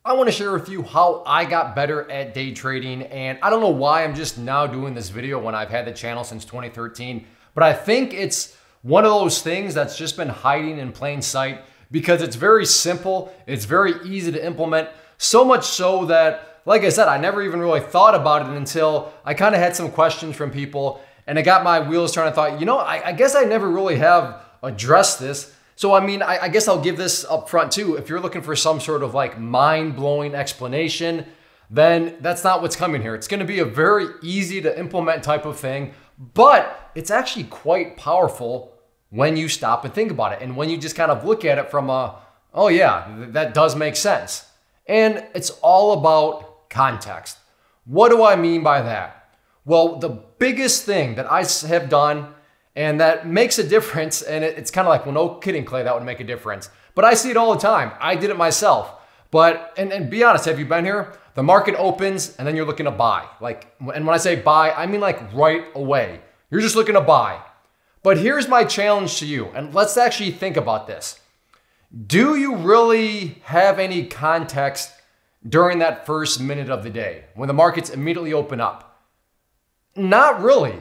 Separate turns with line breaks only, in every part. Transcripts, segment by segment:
I want to share with you how I got better at day trading. And I don't know why I'm just now doing this video when I've had the channel since 2013, but I think it's one of those things that's just been hiding in plain sight because it's very simple. It's very easy to implement. So much so that, like I said, I never even really thought about it until I kind of had some questions from people and it got my wheels turning. I thought, you know, I guess I never really have addressed this. So, I mean, I guess I'll give this up front too. If you're looking for some sort of like mind-blowing explanation, then that's not what's coming here. It's going to be a very easy to implement type of thing, but it's actually quite powerful when you stop and think about it. And when you just kind of look at it from a, oh yeah, that does make sense. And it's all about context. What do I mean by that? Well, the biggest thing that I have done and that makes a difference, and it's kind of like, well, no kidding, Clay, that would make a difference. But I see it all the time. I did it myself. But, and be honest, have you been here? The market opens and then you're looking to buy. Like, and when I say buy, I mean like right away. You're just looking to buy. But here's my challenge to you, and let's actually think about this. Do you really have any context during that first minute of the day when the markets immediately open up? Not really.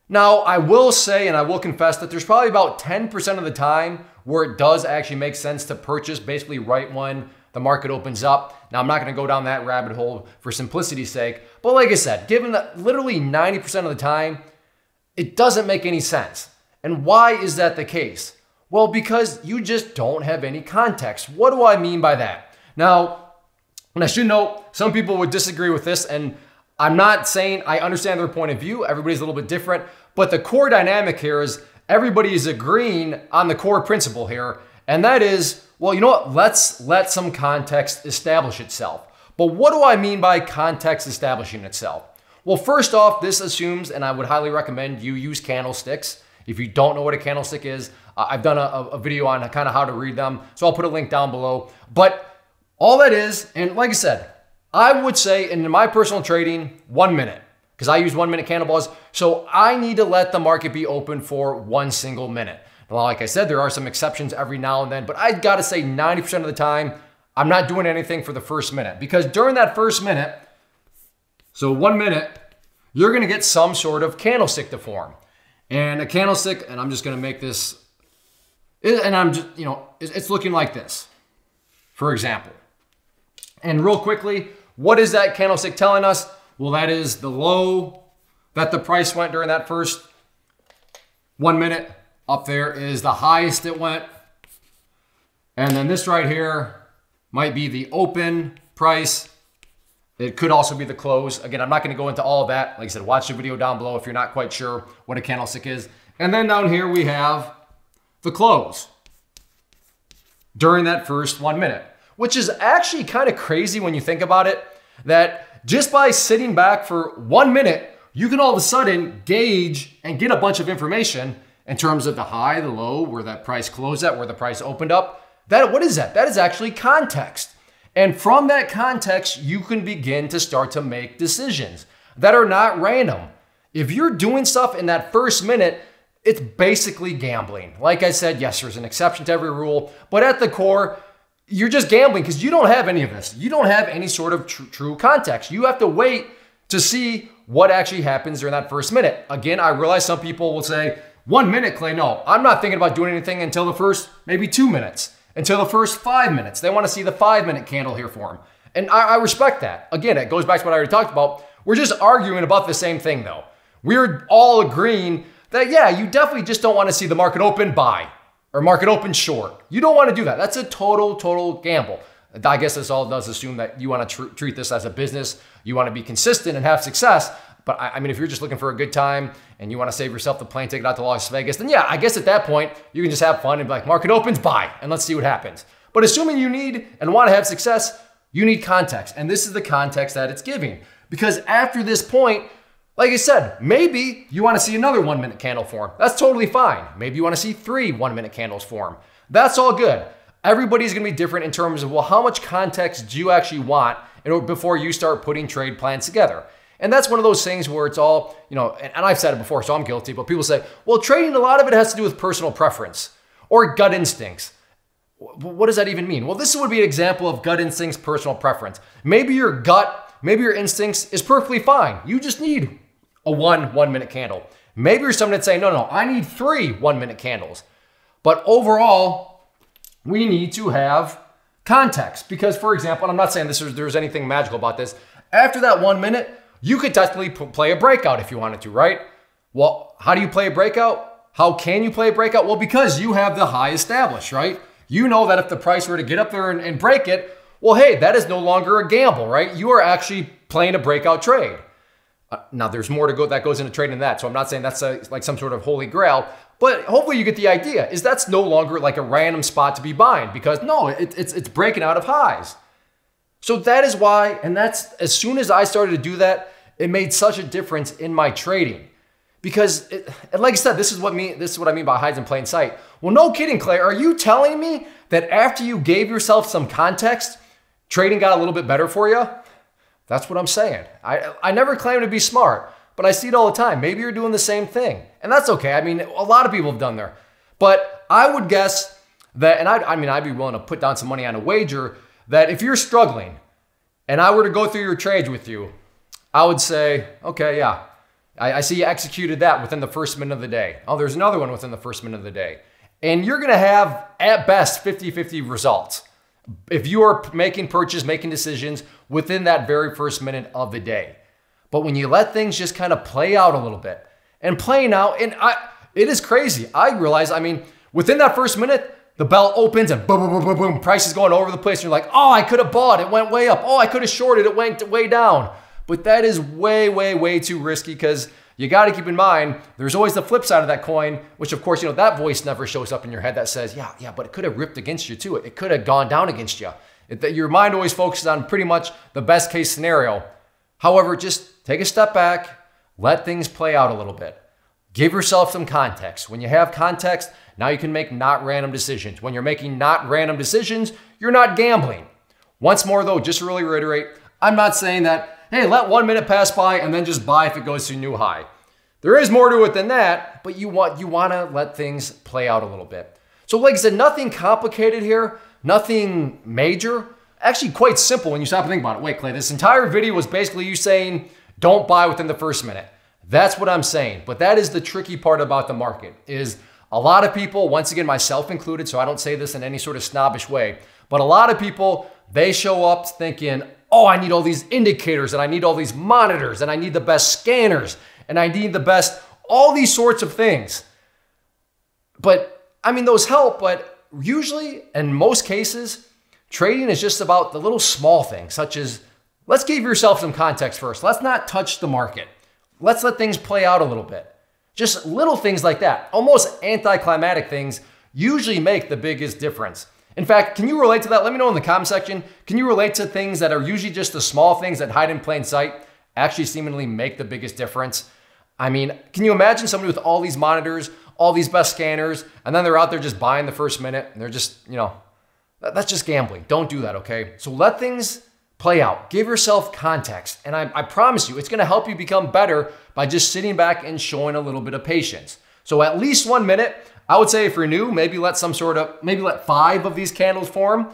Now, I will say, and I will confess that there's probably about 10% of the time where it does actually make sense to purchase basically right when the market opens up. Now, I'm not going to go down that rabbit hole for simplicity's sake, but like I said, given that literally 90% of the time, it doesn't make any sense. And why is that the case? Well, because you just don't have any context. What do I mean by that? Now, and I should note, some people would disagree with this, and I'm not saying I understand their point of view. Everybody's a little bit different, but the core dynamic here is everybody is agreeing on the core principle here, and that is, well, you know what? Let's let some context establish itself. But what do I mean by context establishing itself? Well, first off, this assumes, and I would highly recommend you use candlesticks. If you don't know what a candlestick is, I've done a video on kind of how to read them, so I'll put a link down below. But all that is, and like I said, I would say in my personal trading, 1 minute, because I use 1 minute candle bars. So I need to let the market be open for 1 single minute. Now, like I said, there are some exceptions every now and then, but I got to say 90% of the time, I'm not doing anything for the first minute, because during that first minute, so 1 minute, you're going to get some sort of candlestick to form. And a candlestick, and I'm just going to make this, and I'm just, you know, it's looking like this, for example. And real quickly, what is that candlestick telling us? Well, that is the low that the price went during that first 1 minute. Up there is the highest it went. And then this right here might be the open price. It could also be the close. Again, I'm not going to go into all of that. Like I said, watch the video down below if you're not quite sure what a candlestick is. And then down here we have the close during that first 1 minute, which is actually kind of crazy when you think about it, that just by sitting back for 1 minute, you can all of a sudden gauge and get a bunch of information in terms of the high, the low, where that price closed at, where the price opened up. What is that? That is actually context. And from that context, you can begin to start to make decisions that are not random. If you're doing stuff in that first minute, it's basically gambling. Like I said, yes, there's an exception to every rule, but at the core, you're just gambling because you don't have any of this. You don't have any sort of true context. You have to wait to see what actually happens during that first minute. Again, I realize some people will say, 1 minute, Clay. No, I'm not thinking about doing anything until the first maybe 2 minutes, until the first 5 minutes. They want to see the 5 minute candle here for them. And I respect that. Again, it goes back to what I already talked about. We're just arguing about the same thing though. We're all agreeing that, yeah, you definitely just don't want to see the market open buy or market open short. You don't want to do that. That's a total gamble. I guess this all does assume that you want to treat this as a business. You want to be consistent and have success. But I mean, if you're just looking for a good time and you want to save yourself the plane ticket out to Las Vegas, then yeah, I guess at that point, you can just have fun and be like, market opens, buy, and let's see what happens. But assuming you need and want to have success, you need context. And this is the context that it's giving. Because after this point, like I said, maybe you want to see another 1 minute candle form. That's totally fine. Maybe you want to see 3 1 minute candles form. That's all good. Everybody's going to be different in terms of, well, how much context do you actually want before you start putting trade plans together? And that's one of those things where it's all, you know, and I've said it before, so I'm guilty, but people say, well, trading, a lot of it has to do with personal preference or gut instincts. What does that even mean? Well, this would be an example of gut instincts, personal preference. Maybe your gut, maybe your instincts is perfectly fine. You just need a 1-minute candle. Maybe you're someone that's saying, no, I need 3 1-minute candles. But overall, we need to have context. Because, for example, and I'm not saying there's anything magical about this, after that 1 minute, you could technically play a breakout if you wanted to, right? Well, how do you play a breakout? How can you play a breakout? Well, because you have the high established, right? You know that if the price were to get up there and break it, well, hey, that is no longer a gamble, right? You are actually playing a breakout trade. Now, there's more to go that goes into trading that. So I'm not saying that's like some sort of holy grail, but hopefully you get the idea. Is that's no longer like a random spot to be buying, because no, it's breaking out of highs. So that is why, and that's as soon as I started to do that, it made such a difference in my trading. Because, and like I said, this is what I mean by hides in plain sight. Well, no kidding, Clay. Are you telling me that after you gave yourself some context, trading got a little bit better for you? That's what I'm saying. I never claim to be smart, but I see it all the time. Maybe you're doing the same thing, and that's okay. I mean, a lot of people have done there. But I would guess that, and I'd be willing to put down some money on a wager that if you're struggling and I were to go through your trades with you, I would say, okay, yeah, I see you executed that within the first minute of the day. Oh, there's another one within the first minute of the day. And you're going to have, at best, 50-50 results if you are making decisions within that very first minute of the day. But when you let things just kind of play out a little bit and playing out, and it is crazy. I realize, I mean, within that first minute, the bell opens and boom, boom, boom, boom, boom, price is going all over the place. And you're like, oh, I could have bought, it went way up. Oh, I could have shorted, it went way down. But that is way, way, way too risky, because you got to keep in mind, there's always the flip side of that coin, which of course, that voice never shows up in your head that says, yeah, but it could have ripped against you too. It could have gone down against you. Your mind always focuses on pretty much the best case scenario. However, just take a step back, let things play out a little bit. Give yourself some context. When you have context, now you can make not random decisions. When you're making not random decisions, you're not gambling. Once more though, just to really reiterate, I'm not saying that, hey, let 1 minute pass by and then just buy if it goes to a new high. There is more to it than that, but you want to let things play out a little bit. So like I said, nothing complicated here, nothing major. Actually quite simple when you stop and think about it. Wait, Clay, this entire video was basically you saying, don't buy within the first minute. That's what I'm saying. But that is the tricky part about the market, is a lot of people, once again, myself included, so I don't say this in any sort of snobbish way, but a lot of people, they show up thinking, oh, I need all these indicators and I need all these monitors and I need the best scanners and I need the best, all these sorts of things. But I mean, those help, but usually in most cases, trading is just about the little small things, such as, let's give yourself some context first. Let's not touch the market. Let's let things play out a little bit. Just little things like that, almost anticlimactic things, usually make the biggest difference. In fact, can you relate to that? Let me know in the comment section. Can you relate to things that are usually just the small things that hide in plain sight actually seemingly make the biggest difference? I mean, can you imagine somebody with all these monitors, all these best scanners, and then they're out there just buying the first minute and they're just, that's just gambling. Don't do that, okay? So let things play out. Give yourself context. And I promise you, it's gonna help you become better by just sitting back and showing a little bit of patience. So at least 1 minute. I would say if you're new, maybe let 5 of these candles form,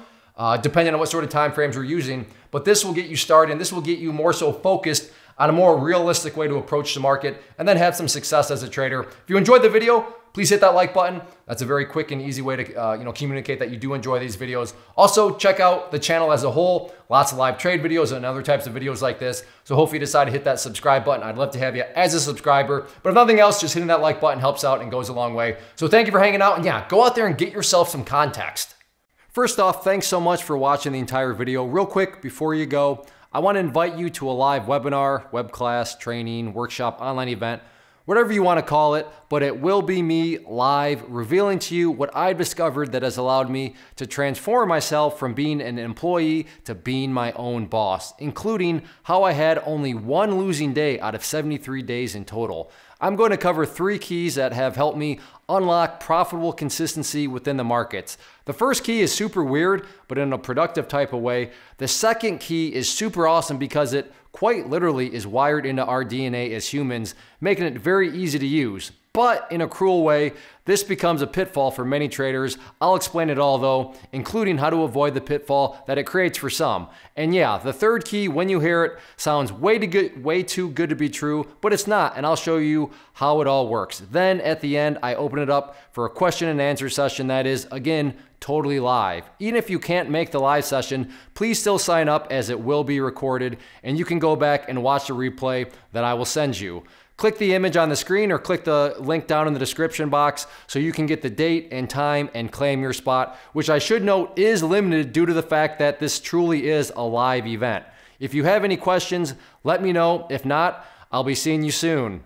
depending on what sort of time frames you're using. But this will get you started, and this will get you more so focused on a more realistic way to approach the market and then have some success as a trader. If you enjoyed the video, please hit that like button. That's a very quick and easy way to communicate that you do enjoy these videos. Also, check out the channel as a whole. Lots of live trade videos and other types of videos like this. So hopefully you decide to hit that subscribe button. I'd love to have you as a subscriber. But if nothing else, just hitting that like button helps out and goes a long way. So thank you for hanging out. And yeah, go out there and get yourself some context. First off, thanks so much for watching the entire video. Real quick, before you go, I want to invite you to a live webinar, web class, training, workshop, online event, whatever you want to call it, but it will be me live revealing to you what I've discovered that has allowed me to transform myself from being an employee to being my own boss, including how I had only one losing day out of 73 days in total. I'm going to cover 3 keys that have helped me unlock profitable consistency within the markets. The first key is super weird, but in a productive type of way. The second key is super awesome because it quite literally is wired into our DNA as humans, making it very easy to use. But in a cruel way, this becomes a pitfall for many traders. I'll explain it all though, including how to avoid the pitfall that it creates for some. And yeah, the third key, when you hear it, sounds way too good to be true, but it's not, and I'll show you how it all works. Then at the end, I open it up for a question and answer session that is, again, totally live. Even if you can't make the live session, please still sign up as it will be recorded, and you can go back and watch the replay that I will send you. Click the image on the screen or click the link down in the description box so you can get the date and time and claim your spot, which I should note is limited due to the fact that this truly is a live event. If you have any questions, let me know. If not, I'll be seeing you soon.